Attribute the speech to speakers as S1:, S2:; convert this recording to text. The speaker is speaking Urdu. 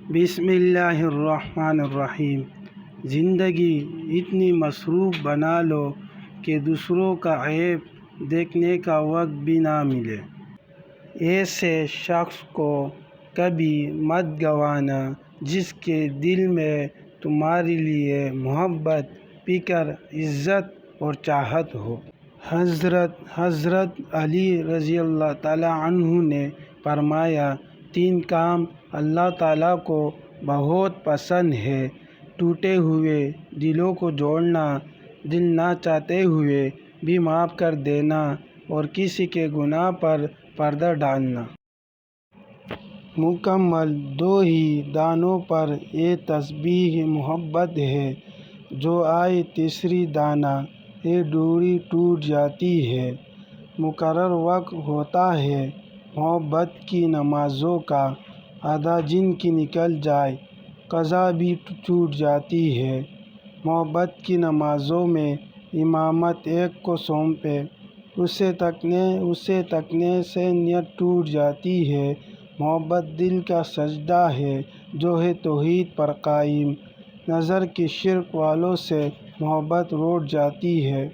S1: بسم اللہ الرحمن الرحیم۔ زندگی اتنی مصروف بنا لو کہ دوسروں کا عیب دیکھنے کا وقت بھی نہ ملے۔ ایسے شخص کو کبھی مت گنوانا جس کے دل میں تمہارے لیے محبت، فکر، عزت اور چاہت ہو۔ حضرت علی رضی اللہ تعالیٰ عنہ نے فرمایا، 3 کام اللہ تعالیٰ کو بہت پسند ہے: ٹوٹے ہوئے دلوں کو جوڑنا، دل نہ چاہتے ہوئے بھی معاف کر دینا، اور کسی کے گناہ پر پردہ ڈالنا۔ مکمل 2 ہی دانوں پر یہ تسبیح محبت ہے، جو آئے تیسری دانہ یہ ڈوری ٹوٹ جاتی ہے۔ مقرر وقت ہوتا ہے محبت کی نمازوں کا، آدھا جن کی نکل جائے قضا بھی چھوٹ جاتی ہے۔ محبت کی نمازوں میں امامت ایک کو سونپے، اسے تکنے سے نیت ٹوٹ جاتی ہے۔ محبت دل کا سجدہ ہے جو ہے توحید پر قائم، نظر کی شرک والوں سے محبت روٹھ جاتی ہے۔